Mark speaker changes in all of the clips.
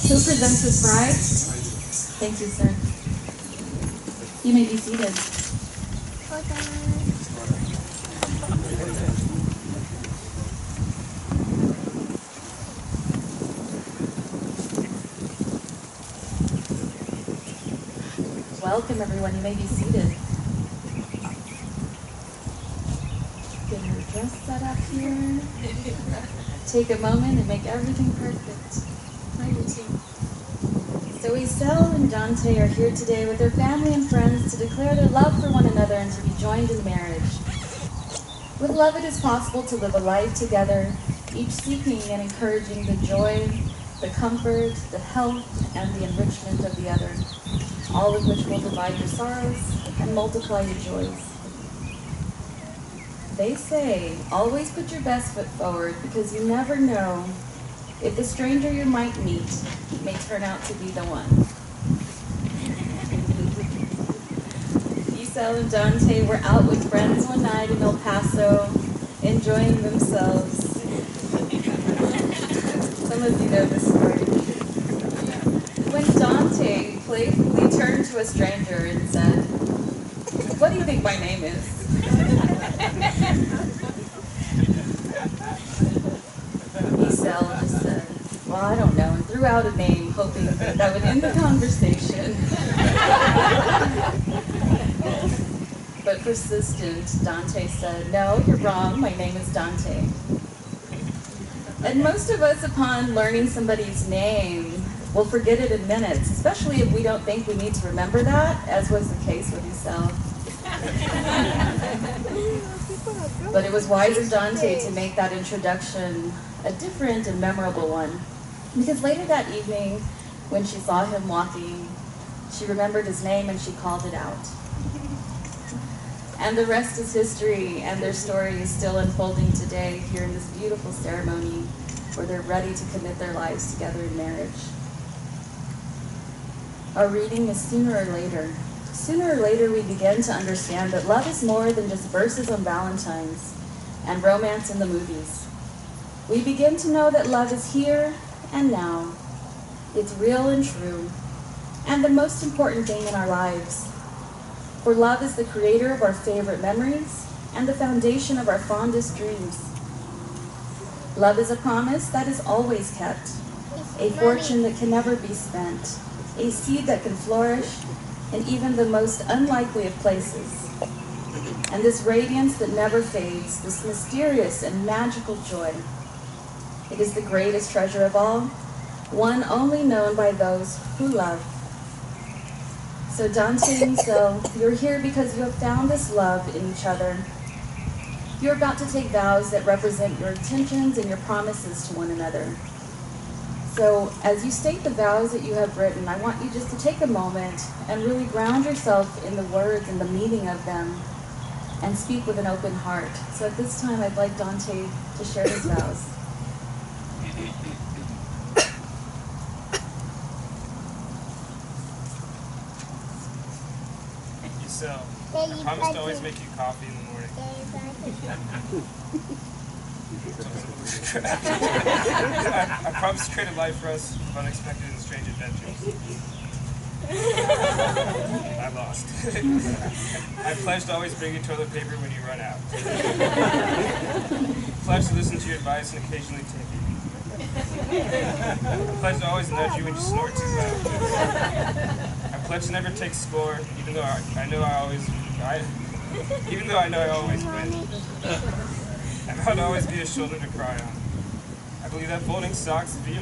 Speaker 1: Who presents his bride? Thank you, sir. You may be seated. Welcome, everyone. You may be seated. Get her dress set up here. Take a moment and make everything perfect. So Yisel and Dante are here today with their family and friends to declare their love for one another and to be joined in marriage. With love, it is possible to live a life together, each seeking and encouraging the joy, the comfort, the health, and the enrichment of the other, all of which will divide your sorrows and multiply your joys. They say, always put your best foot forward because you never know if the stranger you might meet may turn out to be the one. Yisel and Dante were out with friends one night in El Paso, enjoying themselves. Some of you know this story. When Dante playfully turned to a stranger and said, "What do you think my name is?" Yisel just said, "Well, I don't know," and threw out a name, hoping that would end the conversation. But persistent, Dante said, "No, you're wrong. My name is Dante." And most of us, upon learning somebody's name, will forget it in minutes, especially if we don't think we need to remember that, as was the case with Yisel. But it was wise of Dante to make that introduction a different and memorable one, because later that evening, when she saw him walking, she remembered his name and she called it out. And the rest is history, and their story is still unfolding today here in this beautiful ceremony where they're ready to commit their lives together in marriage. Our reading is sooner or later. Sooner or later, we begin to understand that love is more than just verses on Valentine's and romance in the movies. We begin to know that love is here and now. It's real and true, and the most important thing in our lives. For love is the creator of our favorite memories and the foundation of our fondest dreams. Love is a promise that is always kept, a fortune that can never be spent, a seed that can flourish in even the most unlikely of places. And this radiance that never fades, this mysterious and magical joy, it is the greatest treasure of all, one only known by those who love. So Dante and Yisel, you're here because you have found this love in each other. You're about to take vows that represent your intentions and your promises to one another. So as you state the vows that you have written, I want you just to take a moment and really ground yourself in the words and the meaning of them and speak with an open heart. So at this time, I'd like Dante to share his vows.
Speaker 2: Yisel, I promise to always make you coffee in the morning. I promise to create a life for us of unexpected and strange adventures. I lost. I pledge to always bring you toilet paper when you run out. I pledge to listen to your advice and occasionally take it. I pledge to always nudge you when you snort too loud. I pledge to never take score, even though I know I always win. I vow to always be a shoulder to cry on. I believe that folding socks via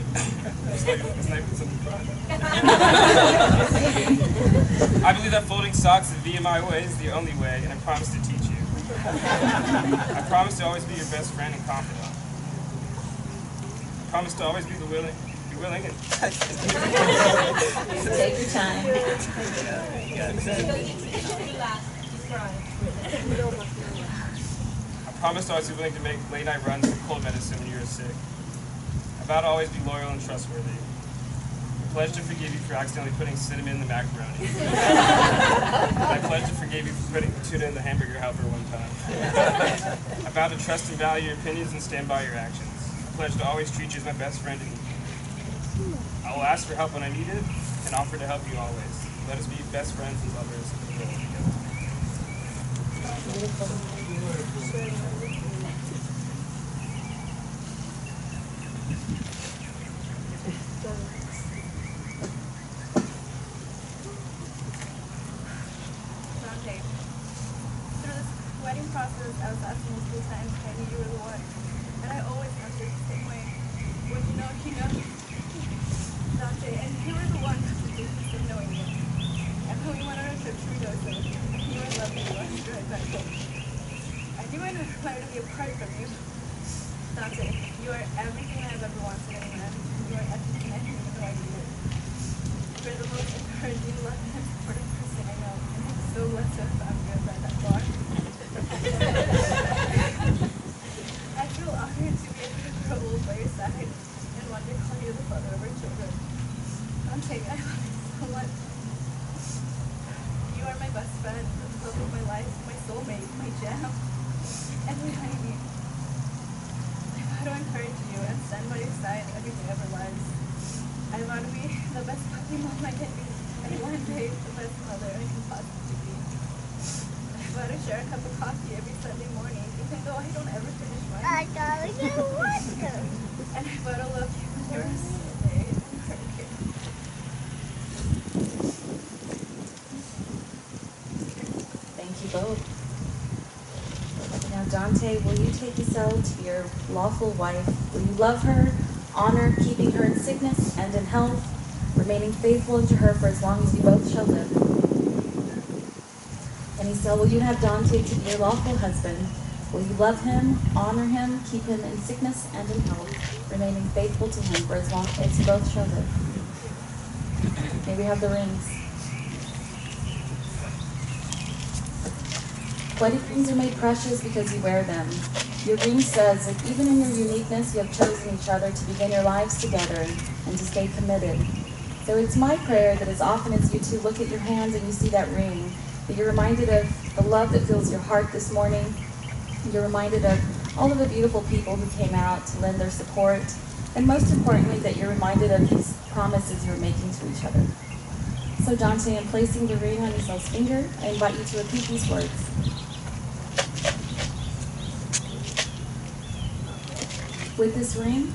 Speaker 2: I believe that folding socks via my way is the only way, and I promise to teach you. I promise to always be your best friend and confidant. I promise to always be willing and
Speaker 1: Take your time.
Speaker 2: I promise to always be willing to make late night runs for cold medicine when you're sick. I vow to always be loyal and trustworthy. I pledge to forgive you for accidentally putting cinnamon in the macaroni. I pledge to forgive you for putting tuna in the hamburger helper one time. I vow to trust and value your opinions and stand by your actions. I pledge to always treat you as my best friend and I will ask for help when I need it and offer to help you always. Let us be best friends and lovers in the world together.
Speaker 3: Dante, through this wedding process, I was asking multiple times if I knew you were the one, and I always answered the same way. When you know, Dante, and you were the one who did this of knowing you. And when we went on our trip to Mendoza, you were lovely to us right back home. I knew I never wanted to be apart from you. Dante, you are everything I've ever wanted in a man. You are everything I didn't even know I needed. You're the most encouraging, loving, and supportive person I know, and I'm so blessed to have found you at that bar. I feel honored to be able to grow old by your side and one day call you the father of our children. Dante, I love you so much. You are my best friend, the love of my life, my soulmate, my jam, and my honey. I vow to encourage you and stand by your side every day of our lives. I vow to be the best puppy mom I can be, and one day the best mother I can possibly be. I vow to share a cup of coffee every Sunday morning, even though I don't ever finish mine.
Speaker 4: I don't know what to.
Speaker 3: And I vow to love you the rest of the day and forever.
Speaker 1: Thank you both. Now, Dante, will you take Yisel to be your lawful wife? Will you love her, honor, keeping her in sickness and in health, remaining faithful unto her for as long as you both shall live? And Yisel, will you have Dante to be your lawful husband? Will you love him, honor him, keep him in sickness and in health, remaining faithful to him for as long as you both shall live? May we have the rings. Wedding rings are made precious because you wear them. Your ring says that even in your uniqueness, you have chosen each other to begin your lives together and to stay committed. So it's my prayer that as often as you two look at your hands and you see that ring, that you're reminded of the love that fills your heart this morning. You're reminded of all of the beautiful people who came out to lend their support. And most importantly, that you're reminded of these promises you're making to each other. So Dante, in placing the ring on Yisel's finger, I invite you to repeat these words. With this ring,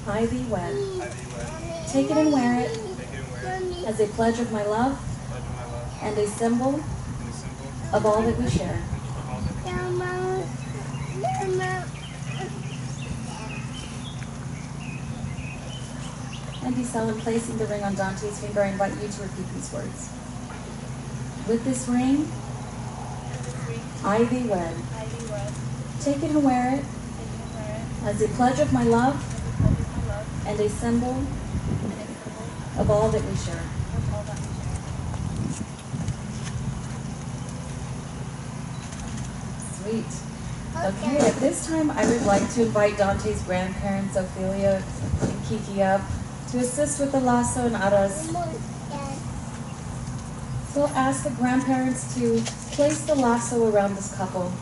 Speaker 1: I thee wed. Take it and wear it as a pledge of my love and a symbol of all that we share. And Yisel, in placing the ring on Dante's finger, I invite you to repeat these words. With this ring, I thee wed. Take it and wear it as a pledge of my love and a symbol of all that we share. Sweet. Okay, at this time I would like to invite Dante's grandparents, Ophelia and Kiki, up to assist with the Lasso Arras. So I'll ask the grandparents to place the lasso around this couple.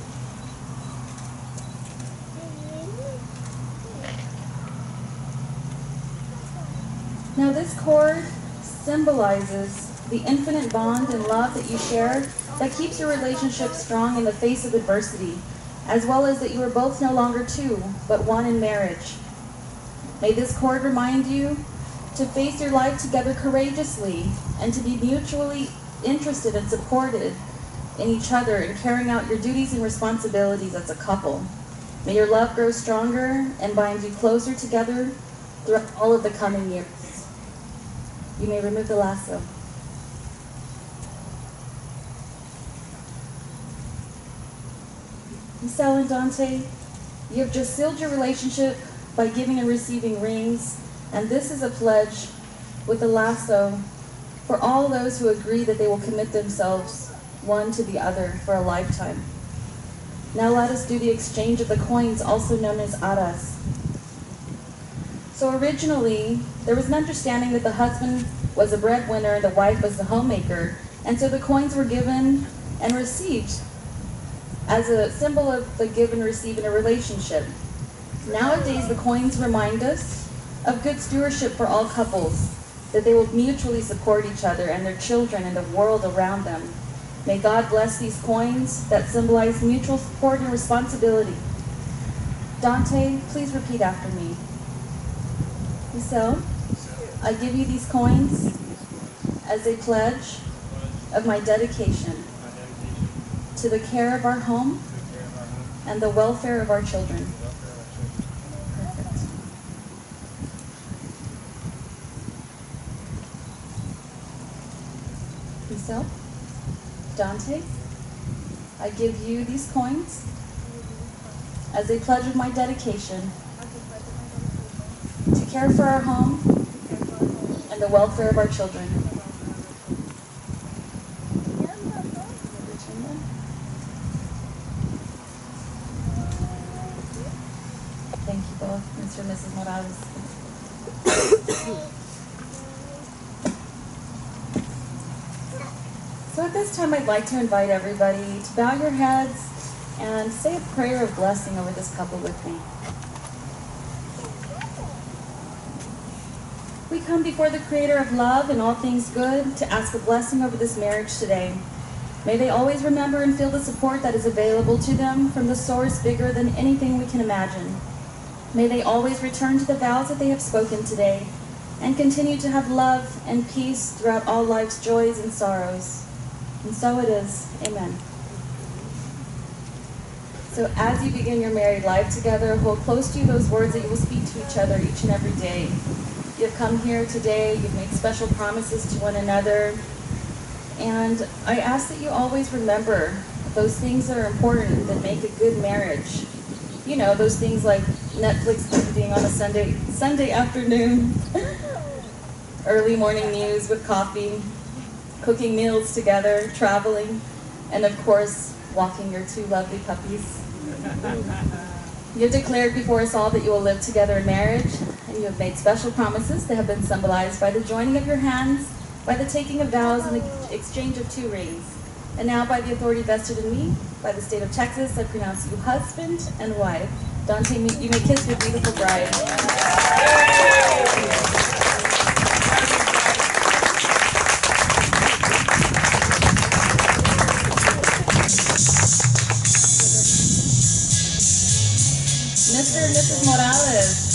Speaker 1: Now this cord symbolizes the infinite bond and love that you share that keeps your relationship strong in the face of adversity, as well as that you are both no longer two, but one in marriage. May this cord remind you to face your life together courageously and to be mutually interested and supported in each other and carrying out your duties and responsibilities as a couple. May your love grow stronger and bind you closer together throughout all of the coming years. You may remove the lasso. Yisel and Dante, you have just sealed your relationship by giving and receiving rings, and this is a pledge with a lasso for all those who agree that they will commit themselves one to the other for a lifetime. Now let us do the exchange of the coins, also known as Arras. So originally, there was an understanding that the husband was a breadwinner and the wife was the homemaker, and so the coins were given and received as a symbol of the give and receive in a relationship. Nowadays, the coins remind us of good stewardship for all couples, that they will mutually support each other and their children and the world around them. May God bless these coins that symbolize mutual support and responsibility. Dante, please repeat after me. Yisel, I give you these coins as a pledge of my dedication to the care of our home and the welfare of our children. Perfect. Yisel, Dante, I give you these coins as a pledge of my dedication to care for our home and the welfare of our children. Thank you both, Mr. and Mrs. Morales. So at this time, I'd like to invite everybody to bow your heads and say a prayer of blessing over this couple with me. We come before the Creator of love and all things good to ask a blessing over this marriage today. May they always remember and feel the support that is available to them from the source bigger than anything we can imagine. May they always return to the vows that they have spoken today and continue to have love and peace throughout all life's joys and sorrows. And so it is. Amen. So as you begin your married life together, hold close to you those words that you will speak to each other each and every day. You have come here today, you've made special promises to one another, and I ask that you always remember those things that are important that make a good marriage. You know, those things like Netflix visiting on a Sunday afternoon, early morning news with coffee, cooking meals together, traveling, and of course, walking your two lovely puppies. You have declared before us all that you will live together in marriage, and you have made special promises that have been symbolized by the joining of your hands, by the taking of vows, and the exchange of 2 rings. And now, by the authority vested in me, by the state of Texas, I pronounce you husband and wife. Dante, you may kiss your beautiful bride. Mr. and Mrs. Morales.